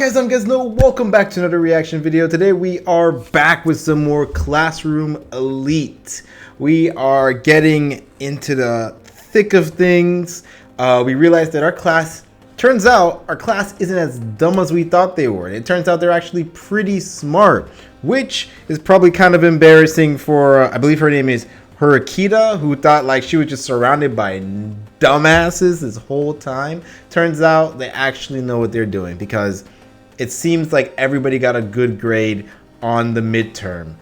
guys, I'm Gizno. Welcome back to another reaction video. Today we are back with some more Classroom Elite. We are getting into the thick of things. We realized that turns out our class isn't as dumb as we thought they were. It turns out they're actually pretty smart, which is probably kind of embarrassing for, I believe her name is Hirokita, who thought like she was just surrounded by dumbasses this whole time. Turns out they actually know what they're doing, because it seems like everybody got a good grade on the midterm.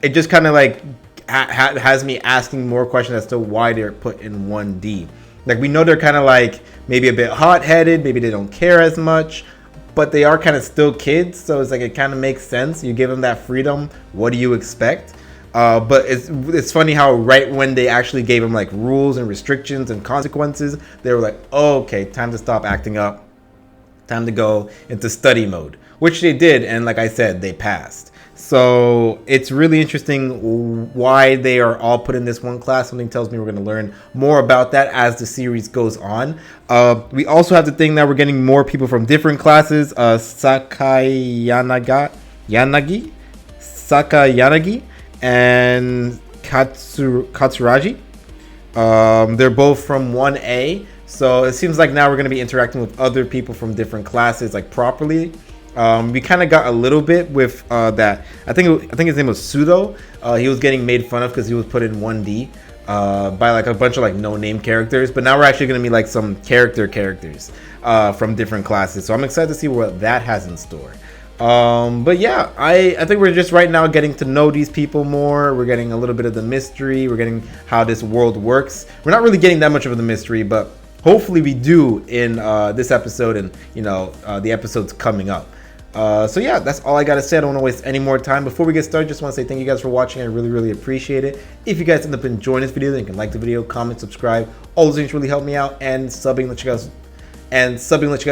It just kind of like has me asking more questions as to why they're put in 1D. Like, we know they're kind of like maybe a bit hot-headed, maybe they don't care as much, but they are kind of still kids, so it's like it kind of makes sense. You give them that freedom, what do you expect? But it's funny how right when they actually gave them like rules and restrictions and consequences, they were like, oh, okay, time to stop acting up, time to go into study mode, which they did, and like I said, they passed. So it's really interesting why they are all put in this one class. Something tells me we're going to learn more about that as the series goes on. We also have the thing that we're getting more people from different classes. Sakayanagi, and Katsuraji. They're both from 1A. So it seems like now we're going to be interacting with other people from different classes like properly. We kind of got a little bit with that. I think his name was Pseudo. He was getting made fun of because he was put in 1D by like a bunch of like no-name characters. But now we're actually going to be like some characters from different classes. So I'm excited to see what that has in store. But yeah, I think we're just right now getting to know these people more. We're getting a little bit of the mystery. We're getting how this world works. We're not really getting that much of the mystery, but hopefully we do in this episode and, you know, the episodes coming up. So yeah, that's all I gotta say. I don't want to waste any more time. Before we get started, just want to say thank you guys for watching. I really appreciate it. If you guys end up enjoying this video, then you can like the video, comment, subscribe. All those things really help me out, and subbing let you guys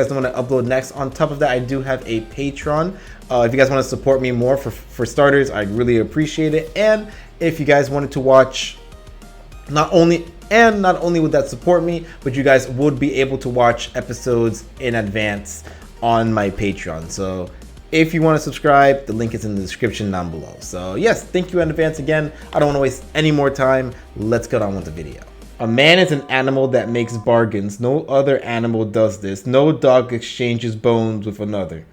know when I upload next. On top of that, I do have a Patreon. If you guys want to support me more, for starters, I'd really appreciate it. And if you guys wanted to watch, not only would that support me, but you guys would be able to watch episodes in advance on my Patreon. So if you want to subscribe, the link is in the description down below. So yes, thank you in advance again. I don't want to waste any more time. Let's get on with the video. A man is an animal that makes bargains. No other animal does this. No dog exchanges bones with another.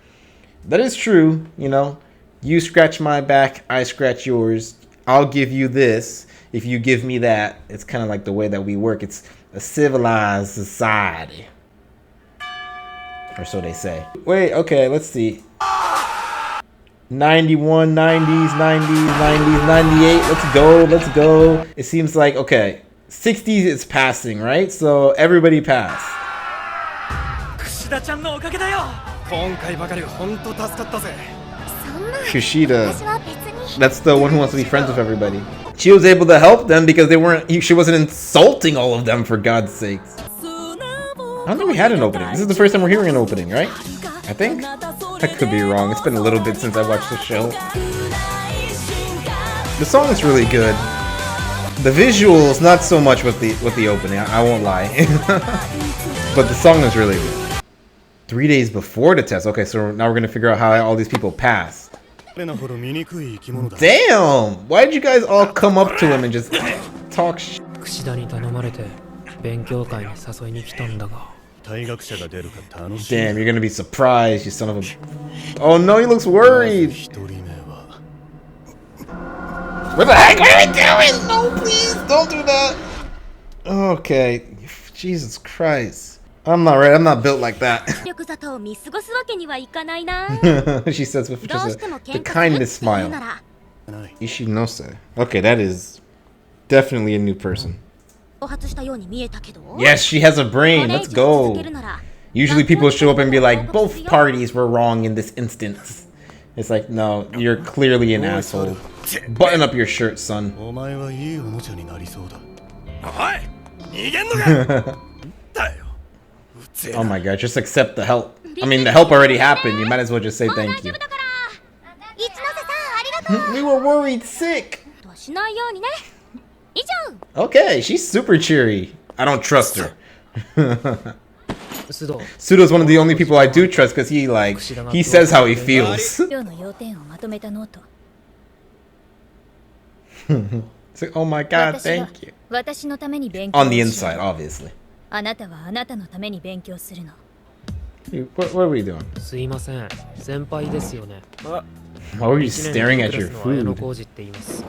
That is true, you know. You scratch my back, I scratch yours. I'll give you this if you give me that. It's kind of like the way that we work. It's a civilized society. Or so they say. Wait, okay, let's see. 91, 90s, 98. Let's go. It seems like, okay, 60s is passing, right? So everybody passed. Kushida. That's the one who wants to be friends with everybody. She was able to help them because she wasn't insulting all of them, for God's sakes. I don't think we had an opening. This is the first time we're hearing an opening, right? I think? I could be wrong. It's been a little bit since I watched the show. The song is really good. The visuals, not so much with the opening, I won't lie. But the song is really good. 3 days before the test. Okay, so now we're going to figure out how all these people passed. Damn! Why did you guys all come up to him and just talk shit? Damn, you're gonna be surprised, you son of a... Oh no, he looks worried! What the heck are you doing? No, please, don't do that! Okay, Jesus Christ. I'm not built like that. She says with just the kindest smile. Ishinose. Okay, that is definitely a new person. Yes, she has a brain. Let's go. Usually people show up and be like, both parties were wrong in this instance. It's like, no, you're clearly an asshole. Button up your shirt, son. Oh my god, just accept the help. I mean, the help already happened. You might as well just say thank you. We were worried sick. Okay, she's super cheery. I don't trust her. Sudo's one of the only people I do trust because he says how he feels. 今日の要点をまとめたノート。 It's like, oh my god, 私が thank you. 私のために勉強 On the をし inside, obviously. あなたはあなたのために勉強するの。 What are we doing? すいません、先輩ですよね。 Why were you staring at your 綾野 food? 浩二って言います。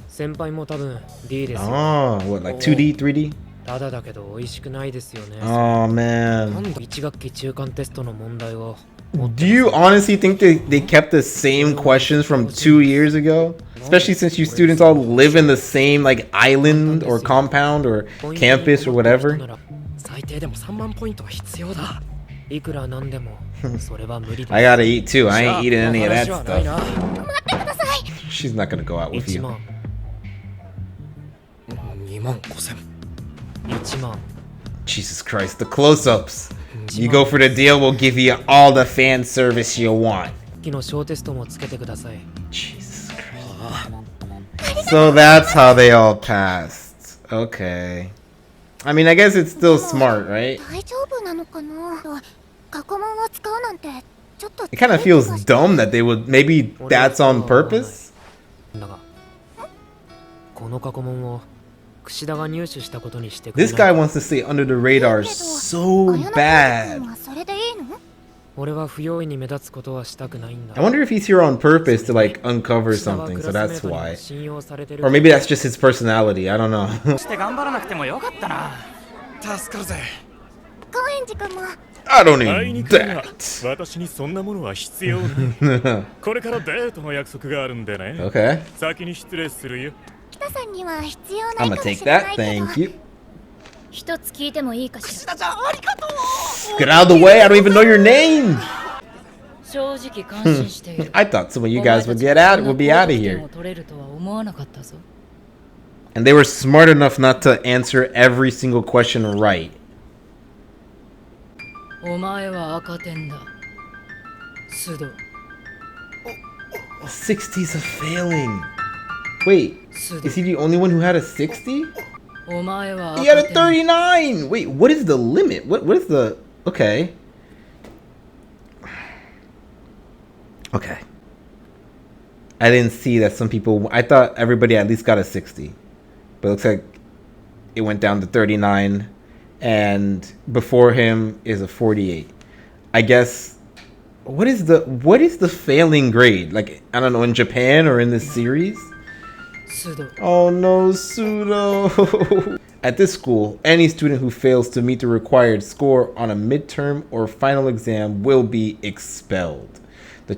先輩も多分 D ですよ。 Oh, what, like 2D, 3D? ただだけど美味しくないですよね。 Oh な man. んで1学期中間テストの問題を Do you honestly think they kept the same questions from 2 years ago? Especially since you students all live in the same like island or compound or campus or whatever. 最低でも3万ポイントは必要だ。いくらなんでもそれは無理です。 I gotta eat too. I ain't eating any of that 話はない stuff. な。 She's not gonna go out with 1 you. 万。2万5千。1万。 Jesus Christ, the close-ups. You go for the deal, we'll give you all the fan service you want. 昨日小テストもつけてください。 Jesus Christ. So that's how they all passed. Okay. I mean, I guess it's still smart, right? 大丈夫なのかな。過去問を使うなんてちょっと。 It kind of feels dumb that they would. Maybe that's on purpose. だがこの過去問を櫛田が入手したことにしてくれ This ない guy wants to stay under the radar so 綾野浩二 bad. 君はそれでいいの？俺は不用意に目立つことはしたくないんだ。 I wonder if he's here on purpose to like uncover 櫛田は something, ク so ラス that's メートにも why. 信用されてる Or maybe that's just his personality. I don't know. して頑張らなくてもよかったな。助かるぜ。高円寺君も。 I don't あい need にくいが that. 私にそんなものは必要ない。これからデートの約束があるんでね。 Okay. 先に失礼するよ。北さんには必要な I'm いか gonna も take しれな that. いけ Thank ど。 you. 一つ聞いてもいいかしら。 Get out of the way. I don't even know your name. 正直感心している。 I thought some of you guys would be out of here. 取れるとは思わなかったぞ。 And they were smart enough not to answer every single question right. お前は赤点だ。須藤。 60's a failing. Wait, is he the only one who had a 60? お前は He had a 赤点。 39. Wait, what is the limit? What is the... Okay. Okay. I didn't see that some people... I thought everybody at least got a 60. But it looks like it went down to 39. And before him is a 48. I guess... What is the failing grade? Like, I don't know, in Japan or in this series? 須藤。 Oh no, pseudo. At this school, any student who fails to meet the required score on a midterm or final exam will be expelled. The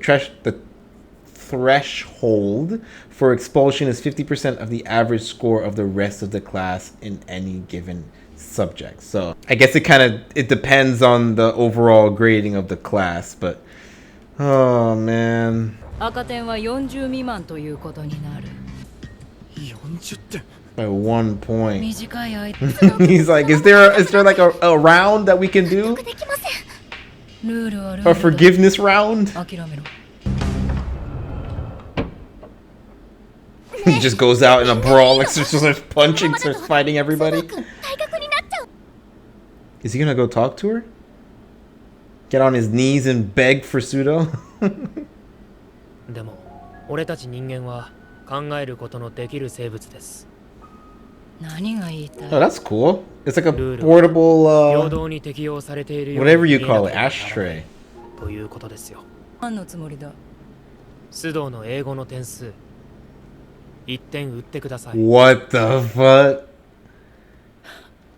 threshold for expulsion is 50% of the average score of the rest of the class in any given subject. So I guess it depends on the overall grading of the class, but oh man. 赤点は40未満ということになる。 40点。 By 1 point. 短い間。 He's like, is there like a round that we can do? できません。ルールはルール A だ。 forgiveness round? 諦めろ。 He just goes out in a brawl, like starts punching, starts fighting everybody. 君退学になっちゃう。 Is he gonna go talk to her? Get on his knees and beg for pseudo? でも俺たち人間は考えることのできる生物です。何が言いたい Oh, that's cool. It's like a Dude. portable, 平等に適用されているよう whatever に you 見えな call け it, ればならない ashtray. ということですよ。何のつもりだ。須藤の英語の点数1点売ってください。 What the fuck?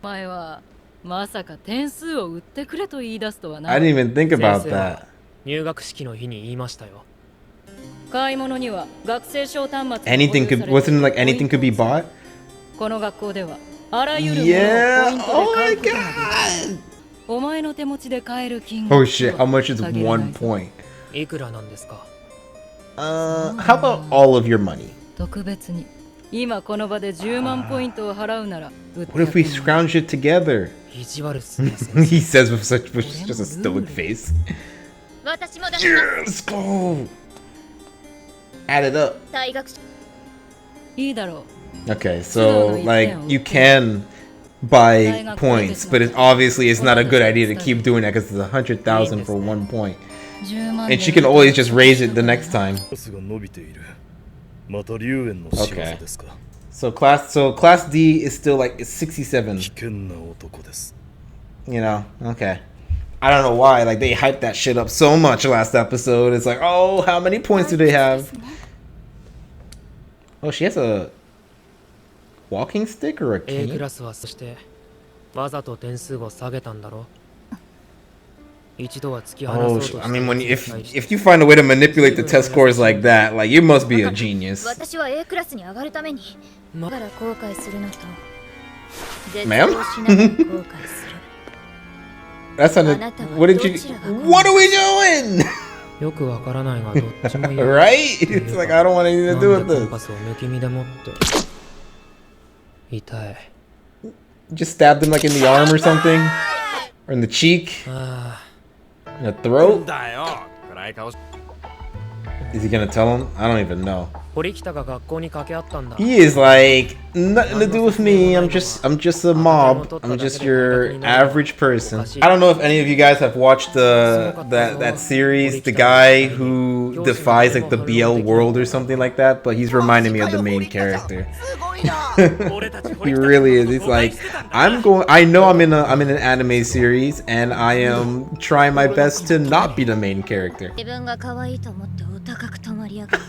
お前はまさか点数を売ってくれと言い出すとはな。 I didn't even think about 先生は that. 入学式の日に言いましたよ。買い物には学生証端末が Anything 保有 could, されている wasn't like anything could be bought? この学校ではあらゆるものをポ Yeah. イント Oh で買 my うことができる。 god. お前の手持ちで買える金額 Oh shit, how much is 限らない 1ぞ point? いくらなんですか。 How about all of your money? 特別に今この場で10万ポイントを払うなら売って What if we やってもらう scrounge it together? 意地悪っすね。 He says with just a stoic face. 私もだ。 Let's go. Add it up. 退学し。いいだろう。 Okay, so like you can by points, but it obviously it's not a good idea to keep doing that because it's 100,000 for 1 point. 10万 And she can always just raise it the next time. スが伸びている。また龍炎の仕業ですか。 So class D is still like 67. 危険な男です。 You know, okay. I don't know why, like they hyped that shit up so much last episode. It's like, oh, how many points do they have? Oh, she has a walking stick or a A ク cane? ラスはそしてわざと点数を下げたんだろ。一度は突き放そう Oh, として I mean, if you find a way to manipulate the test scores like that, like you must be a genius. 私は A クラスに上がるためにまだから後悔するのと絶 Ma'am? 望しながら後悔する That's on the. What did you? What are we doing? よくわからないがどっちもいい。 Right? It's like I don't want anything to do な with んでコン this. パスを抜き身でもって。痛い。 Just stabbed him like in the arm or something, or in the cheek, あ in the throat. だよ。暗い顔し。 Is he gonna tell him? I don't even know. あ、堀北が学校に掛け合ったんだ。 He is like nothing to do with me. I'm just a mob. I'm just your average person. I don't know if any of you guys have watched that series, the guy who defies like the BL world or something like that, but he's reminding me of the main character. He really is. He's like, I know I'm in an anime series and I am trying my best to not be the main character. 自分が可愛いと思ってお高く止まりやがって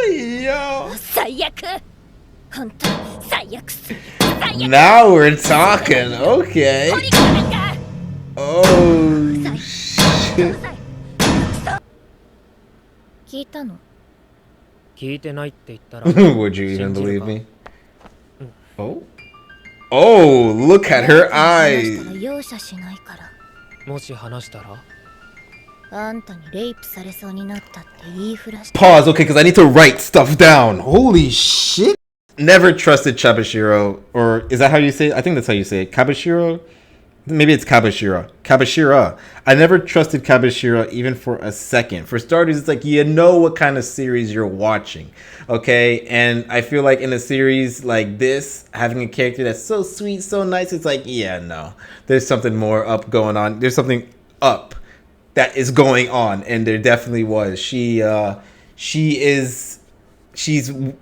Yo. 最悪本当最悪す最悪 Now we're talking. Okay. 取り込めか Oh shit. 聞いたの聞いてないって言ったら。 Would you even believe me? Oh. Oh, look at her 話した eyes. ら容赦しないからもし話したらあんたにレイプされそうになったって言いふらして Pause, okay, because I need to write stuff down. Holy shit. Never trusted Chabashiro, or is that how you say it? I think that's how you say it. Kabashiro? Maybe it's Kabashira. Kabashira. I never trusted Kabashira even for a second. For starters, it's like you know what kind of series you're watching, okay? And I feel like in a series like this, having a character that's so sweet, so nice, it's like, yeah, no. There's something more up going on. There's something up that is going on, and there definitely was. She's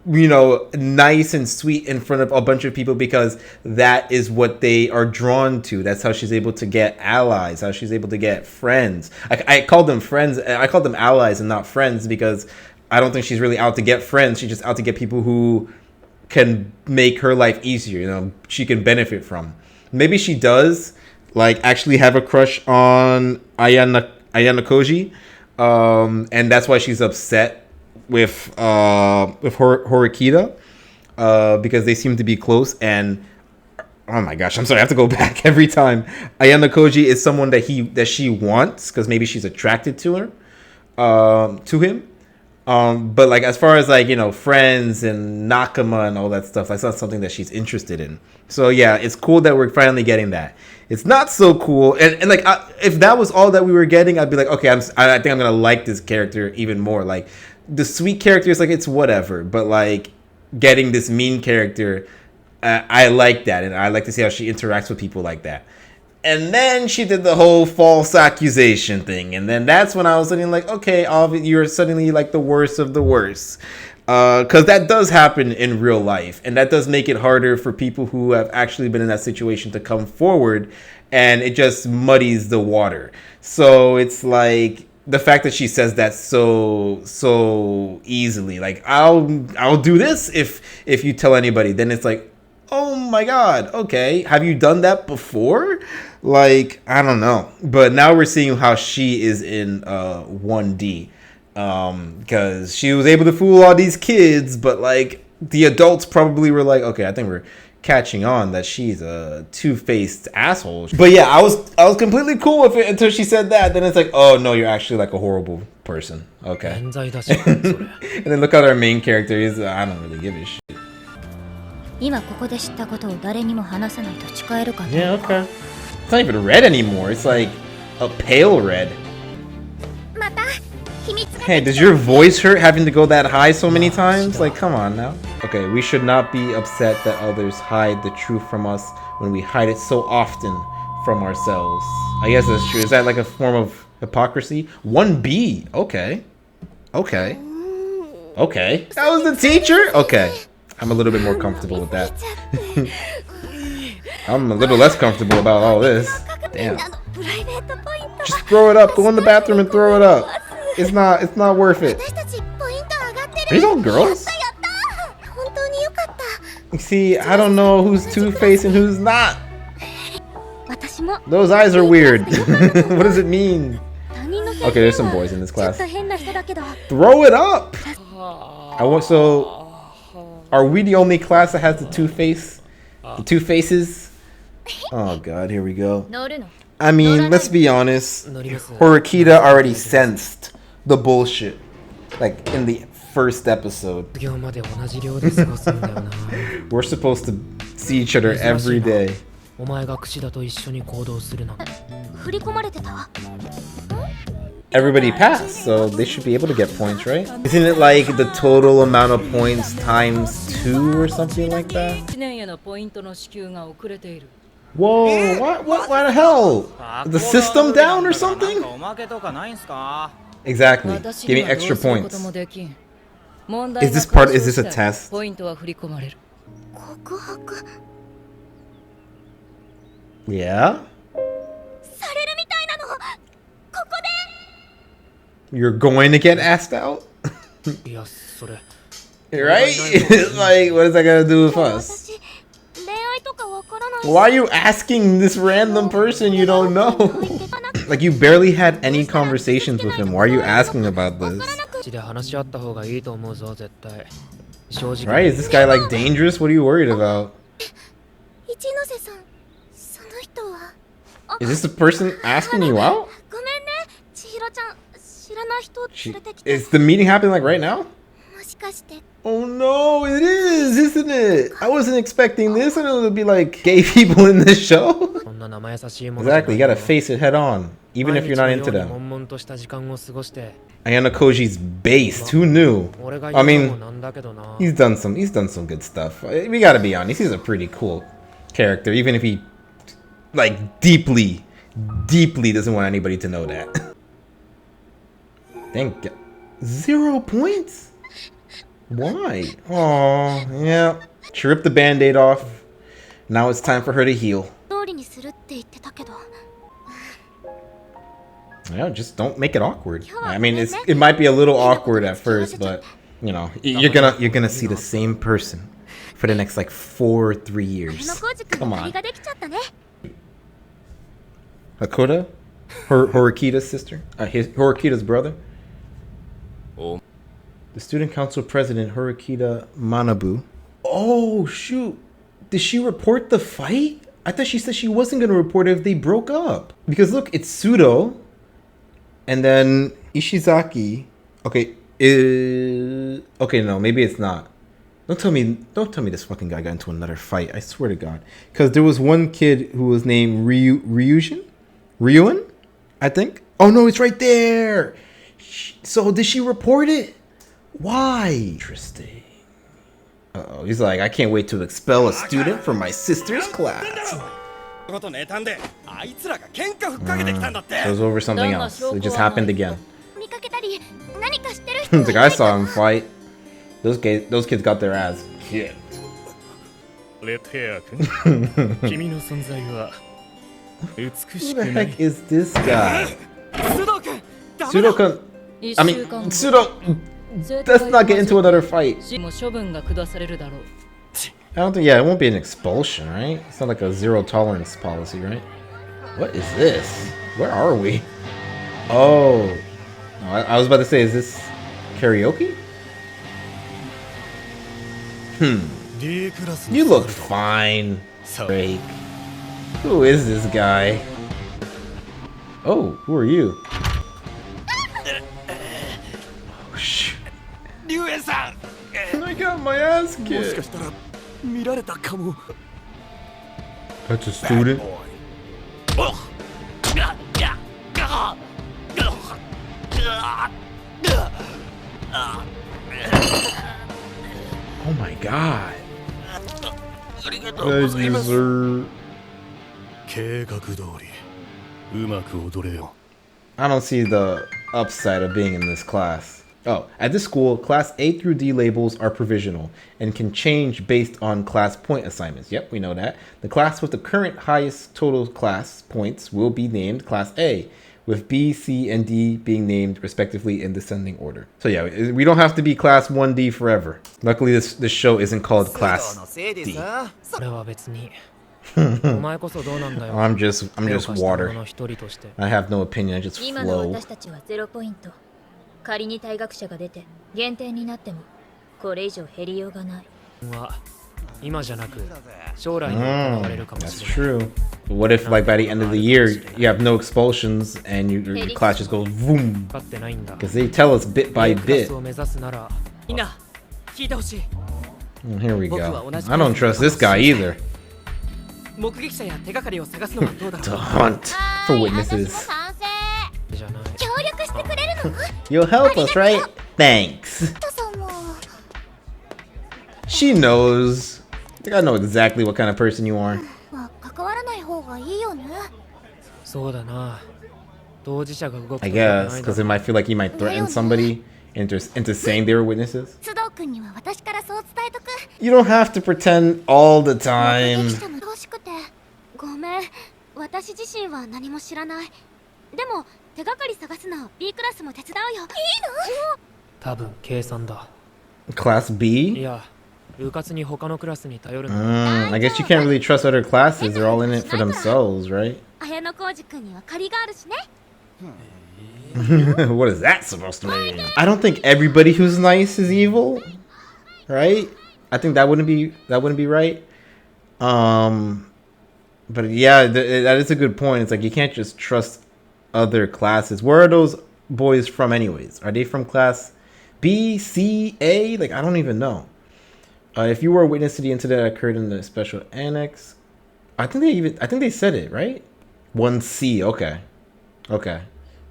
you know, nice and sweet in front of a bunch of people because that is what they are drawn to. That's how she's able to get allies, how she's able to get friends. I called them friends. I called them allies and not friends because I don't think she's really out to get friends. She's just out to get people who can make her life easier, you know, she can benefit from. Maybe she does like actually have a crush on Ayana Koji, and that's why she's upset with Horikita, because they seem to be close. And oh my gosh, I'm sorry, I have to go back every time. Ayana Koji is someone that she wants because maybe she's attracted to her, to him. But like as far as like, you know, friends and Nakama and all that stuff, that's not something that she's interested in. So yeah, it's cool that we're finally getting that. It's not so cool, and like if that was all that we were getting, I'd be like, okay, I think I'm gonna like this character even more. Like the sweet character is like it's whatever, but like getting this mean character, I like that, and I like to see how she interacts with people like that. And then she did the whole false accusation thing, and then that's when I was suddenly like, okay, you're suddenly like the worst of the worst. Because that does happen in real life, and that does make it harder for people who have actually been in that situation to come forward, and it just muddies the water. So it's like the fact that she says that so easily, like I'll do this if you tell anybody, then it's like, oh my god, okay, have you done that before? Like, I don't know. But now we're seeing how she is in 1D. Because she was able to fool all these kids, but like the adults probably were like, okay, I think we're catching on that she's a two-faced asshole. But yeah, I was completely cool with it until she said that. Then it's like, oh no, you're actually like a horrible person. Okay. 冤罪だし、それ。 And then look at our main character. He's I don't really give a shit. 今ここで知ったことを誰にも話さないと誓えるかな Yeah, okay. It's not even red anymore. It's like a pale red. また秘密が Hey, does your voice hurt having to go that high so many times? Like, come on now. Okay, we should not be upset that others hide the truth from us when we hide it so often from ourselves. I guess that's true. Is that like a form of hypocrisy? 1B. Okay. Okay. Okay. That was the teacher? Okay. I'm a little bit more comfortable with that. I'm a little less comfortable about all this. Damn. Just throw it up. Go in the bathroom and throw it up. It's not worth it. Are these all girls? You see, I don't know who's Two-Face and who's not. Those eyes are weird. What does it mean? Okay, there's some boys in this class. Throw it up! So, are we the only class that has the Two-Face? The Two Faces? Oh god, here we go. I mean, let's be honest. Horikita already sensed the bullshit. Like, in the first episode. We're supposed to see each other every day. Everybody passed, so they should be able to get points, right? Isn't it like the total amount of points times 2 or something like that? Whoa, what the hell? The system down or something? Exactly. Give me extra points. Is this a test? Yeah? You're going to get asked out? Right? Like, what is that gonna do with us? Why are you asking this random person you don't know? Like, you barely had any conversations with him. Why are you asking about this? Right? Is this guy like dangerous? What are you worried about? Is this the person asking you out? Is the meeting happening like right now? Oh no, it is, isn't it? I wasn't expecting this. I know there'd be like gay people in this show. Exactly, you gotta face it head on, even if you're not into them. Ayano Koji's based. Who knew? I mean, he's done some good stuff. We gotta be honest. He's a pretty cool character, even if he like deeply doesn't want anybody to know that. Thank God. 0 points? Why? Oh, yeah. She ripped the band-aid off. Now it's time for her to heal. Yeah, just don't make it awkward. I mean, it might be a little awkward at first, but you know, you're gonna see the same person for the next like 4 or 3 years. Come on. Hakoda? Horikita's sister? Horikita's brother? Oh. The student council president, Horikita Manabu. Oh, shoot. Did she report the fight? I thought she said she wasn't going to report it if they broke up. Because look, it's Pseudo. And then Ishizaki. Okay. Okay, no, maybe it's not. Don't tell me this fucking guy got into another fight. I swear to God. Because there was one kid who was named Ryuin, I think. Oh, no, it's right there. So did she report it? Why? Interesting. Uh-oh, he's like, I can't wait to expel a student from my sister's class. So it was over something else. It just happened again. The guy saw him fight. Those kids got their ass kicked. Who the heck is this guy? Pseudo-kun. I mean, Pseudo. Let's not get into another fight. I don't think, yeah, it won't be an expulsion, right? It's not like a zero tolerance policy, right? What is this? Where are we? Oh. I was about to say, is this karaoke? You look fine, Drake. Who is this guy? Oh, who are you? Oh, shit. I got my ass kicked. That's a student? Oh my god. ありがとうござい Thank you, ます。 sir. 計画通りうまく踊れよ。 I don't see the upside of being in this class. Oh, at this school, class A through D labels are provisional and can change based on class point assignments. Yep, we know that. The class with the current highest total class points will be named class A, with B, C, and D being named respectively in descending order. So yeah, we don't have to be class 1D forever. Luckily, this show isn't called class D. それは別にお前こそどうなんだよ I'm just 手を貸した water. 者の一人として I have no opinion. I just 今の flow. 私たちは0ポイント。仮に退学者が出て減点になってもこれ以上減りようがない。は今じゃなく将来に行われるかも That's しれない true. But what if, like, by the end of the year, you have no expulsions and your class just goes boom? 分かってないんだ Because they tell us bit by クラ bit. スを目指すならみんな聞いてほしい Here we go. I don't trust this guy either. 目撃者や手がかりを探すのはどうだ To ろ hunt は for ーい、私も witnesses. 賛成。うじゃない協力してくれるの？ You'll help us, right? Thanks. トさんも。 She knows. I think I know exactly what kind of person you are. まあ、関わらない方がいいよね。そうだな当事者が動く I と良く guess, ない because だ it ろ might feel like he might threaten somebody into saying they were witnesses. 須藤君には私からそう伝えとく。 You don't have to pretend all the 目 time. 撃者も欲しくて。ごめん。私自身は何も知らない。でも手がかり探すの B クラスも手伝うよ。いいの？多分計算だ Class い B? や部活に他のクラスに頼るの I guess you can't really trust other classes. They're all in it for themselves, right? 綾野浩二君には借りがあるしね。What is that supposed to mean? I don't think everybody who's nice is evil, right? I think that wouldn't be right. But yeah, that is a good point. It's like you can't just trust other classes. Where are those boys from, anyways? Are they from class B, C, A? Like I don't even know. If you were a witness to the incident that occurred in the special annex, I think they said it right. 1C. Okay.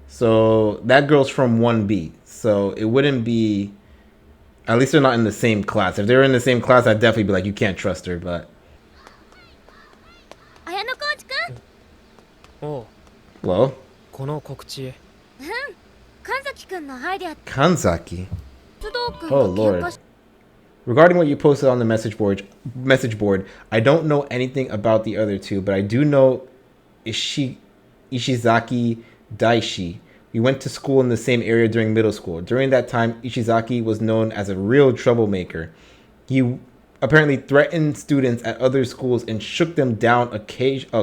So that girl's from 1B. So it wouldn't be. At least they're not in the same class. If they were in the same class, I'd definitely be like, you can't trust her. But 綾野浩二君。おう well, この告知神崎君のアイデア。 Kanzaki. 須藤君 Oh と喧 Lord. 嘩し Regarding what you posted on the message board, I don't know anything about the other two, but I do know Ishizaki Daishi. We went to school in the same area during middle school. During that time, Ishizaki was known as a real troublemaker. He apparently threatened students at other schools and shook them down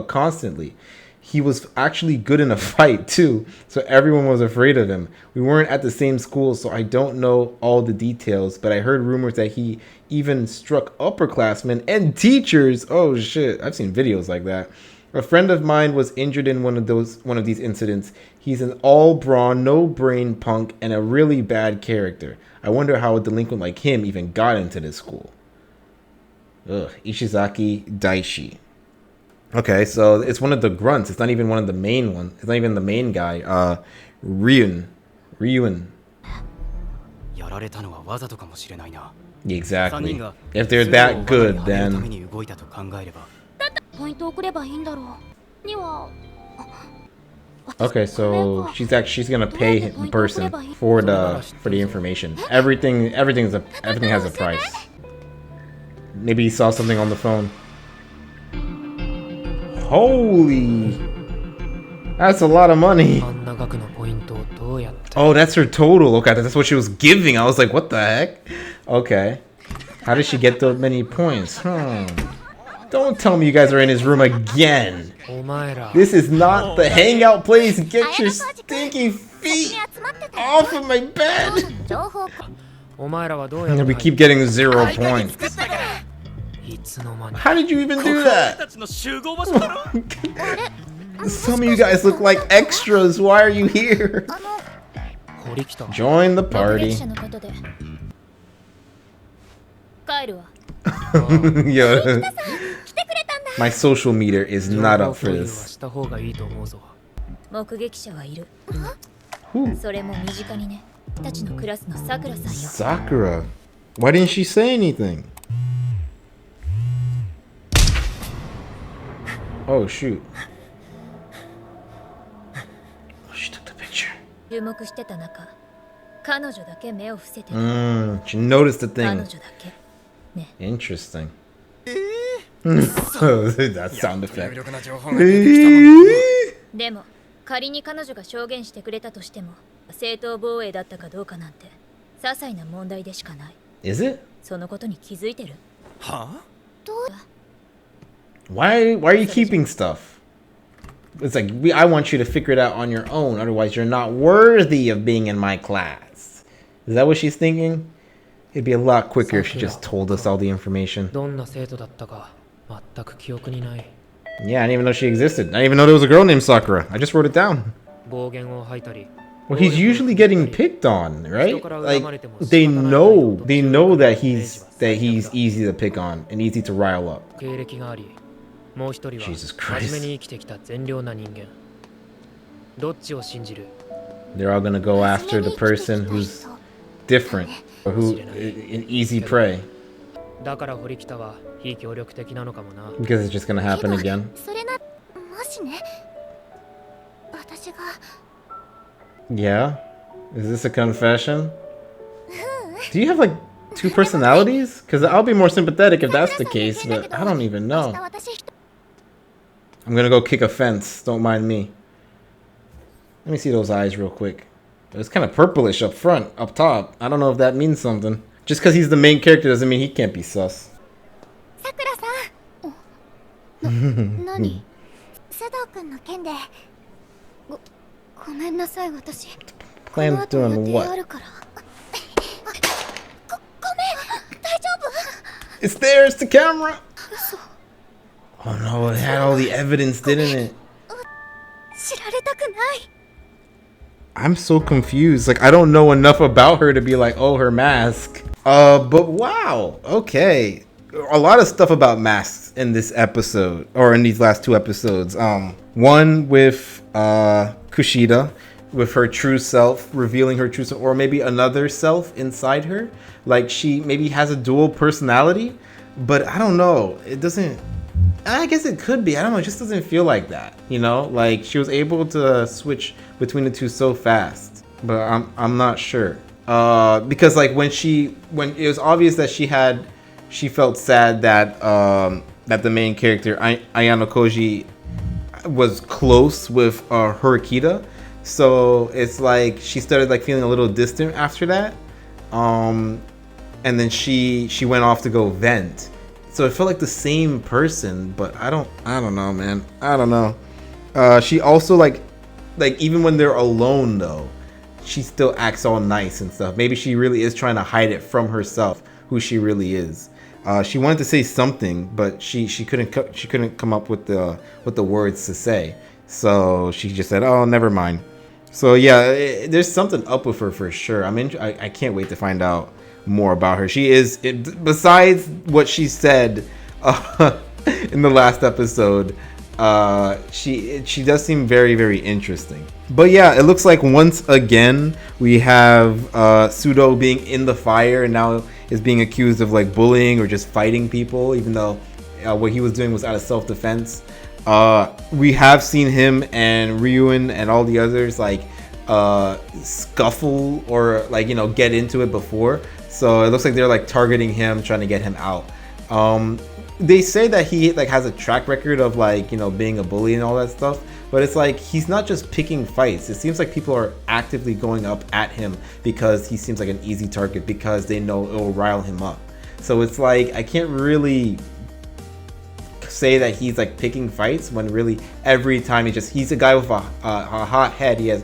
constantly. He was actually good in a fight too, so everyone was afraid of him. We weren't at the same school, so I don't know all the details, but I heard rumors that he even struck upperclassmen and teachers. Oh shit, I've seen videos like that. A friend of mine was injured in one of these incidents. He's an all brawn, no brain punk and a really bad character. I wonder how a delinquent like him even got into this school. Ugh, Ishizaki Daishi. Okay, so it's one of the grunts. It's not even one of the main ones. It's not even the main guy. Ryun. やられたのはわざとかもしれないな。 Exactly. If they're that good, た then めに動いたと考えれば。ポイント送ればいいんだろう。には。 okay. So she's gonna pay in person for the information. Everything has a price. Maybe he saw something on the phone. Holy, that's a lot of money. あんな額のポイントをどうやって Oh, that's her total. Okay, that's what she was giving. I was like, what the heck? Okay. How did she get those many points? Don't tell me you guys are in his room again. お前ら This is not the hangout place. Get your stinky feet 集まってた。 off of my bed. 情報か。お前らはどうやっ And て we keep getting 0 points. いつの間に How did you even do that? たちの集合場所だろ Some of you guys look like extras. Why are you here? 堀北 Join the 目撃 party. 者のことで帰るわ。 Yo, 来てくれたんだ。 my social meter is 情 not 報 up for 共有は this. した方がいいと思うぞ目撃者がいる。 Who? それも身近にね。たちのクラスのさくらさんよ。 Sakura. Why didn't she say anything? Oh shoot. Oh, she took the picture. 注目してた中、彼女だけ目を伏せてた。 She noticed the 彼 thing. 女だけ。 Interesting. That sound effect. 力な情報が出てきたもん。でも仮に彼女が証言してくれたとしても正当防衛だったかどうかなんて些細な問題でしかない。 Is it? そのことに気づいてる？は Why are you keeping stuff? It's like I want you to figure it out on your own. Otherwise, you're not worthy of being in my class. Is that what she's thinking? It'd be a lot quicker if she just told us all the information. どんな生徒だったか全く記憶にない。 Yeah, I didn't even know she existed. I didn't even know there was a girl named Sakura. I just wrote it down. 暴言を吐いたり。 Well, he's usually getting picked on, right? Like they know that he's easy to pick on and easy to rile up. 経歴があり、もう一人は Jesus Christ. 真面目に生きてきた善良な人間。どっちを信じる？ They're all gonna go after the person who's different or who an easy prey だから堀北は非協力的なのかもな。 because it's just gonna happen again. それな、もしね、私が Yeah? Is this a confession? Do you have like two personalities? Because I'll be more sympathetic if that's the case, but I don't even 明日 know. 私一人 I'm gonna go kick a fence. Don't mind me. Let me see those eyes real quick. It's kind of purplish up front, up top. I don't know if that means something. Just because he's the main character doesn't mean he can't be sus. さくらさん。何？須藤君の件で。ごめんなさい私。 Plan この後 doing 予定 what? あるから。ごめん、大丈夫？ It's there, it's the camera! Oh no, it had all the evidence, didn't it? 知られたくない。 I'm so confused. Like, I don't know enough about her to be like, oh, her mask. But wow. Okay. A lot of stuff about masks in this episode, or in these last two episodes. One with Kushida, with her true self, revealing her true self, or maybe another self inside her. Like, she maybe has a dual personality, but I don't know. It doesn't. I guess it could be. I don't know. It just doesn't feel like that. You know, like she was able to switch between the two so fast, but I'm not sure. Because like when it was obvious that she felt sad that that the main character Ayano Koji was close with Horikita, so it's like she started like feeling a little distant after that. And then she went off to go vent. So it felt like the same person, but I don't know, man. I don't know. She also like even when they're alone though, she still acts all nice and stuff. Maybe she really is trying to hide it from herself, who she really is. She wanted to say something, but she couldn't come up with the words to say. So she just said, "Oh, never mind." So yeah, there's something up with her for sure. I can't wait to find out more about her. She is, besides what she said in the last episode, she does seem very, very interesting. But yeah, it looks like once again we have Sudo being in the fire and now is being accused of like bullying or just fighting people, even though what he was doing was out of self-defense. We have seen him and Ryuen and all the others like scuffle or like, you know, get into it before. So it looks like they're like targeting him, trying to get him out. They say that he like has a track record of like, you know, being a bully and all that stuff, but it's like he's not just picking fights. It seems like people are actively going up at him because he seems like an easy target because they know it will rile him up. So it's like I can't really say that he's like picking fights when really every time he's a guy with a hot head. He has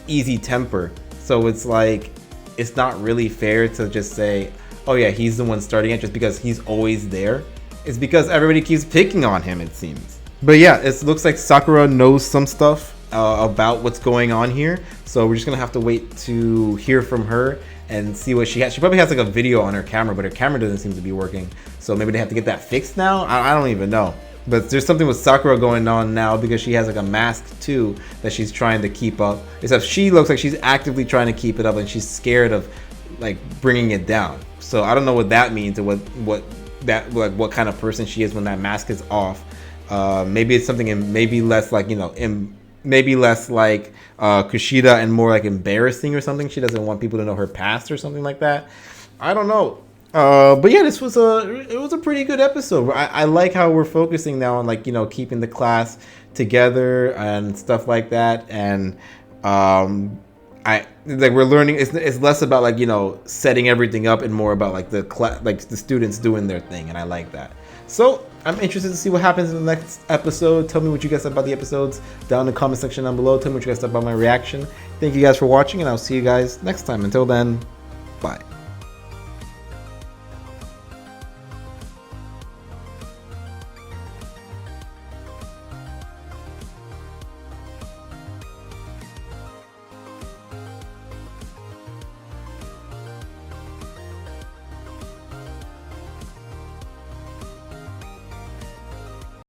easy temper. So it's like it's not really fair to just say, oh yeah, he's the one starting it just because he's always there. It's because everybody keeps picking on him, it seems. But yeah, it looks like Sakura knows some stuff about what's going on here. So we're just gonna have to wait to hear from her and see what she has. She probably has like a video on her camera, but her camera doesn't seem to be working. So maybe they have to get that fixed now? I don't even know. But there's something with Sakura going on now because she has like a mask too that she's trying to keep up. Except she looks like she's actively trying to keep it up and she's scared of like bringing it down. So I don't know what that means, or what that, like, what kind of person she is when that mask is off. Maybe it's something in, maybe less like, you know, maybe less like Kushida and more like embarrassing or something. She doesn't want people to know her past or something like that. I don't know. But yeah, it was a pretty good episode. I like how we're focusing now on, like, you know, keeping the class together and stuff like that. And we're learning. It's less about, like, you know, setting everything up and more about like the students doing their thing. And I like that. So I'm interested to see what happens in the next episode. Tell me what you guys thought about the episodes down in the comment section down below. Tell me what you guys thought about my reaction. Thank you guys for watching, and I'll see you guys next time. Until then, bye.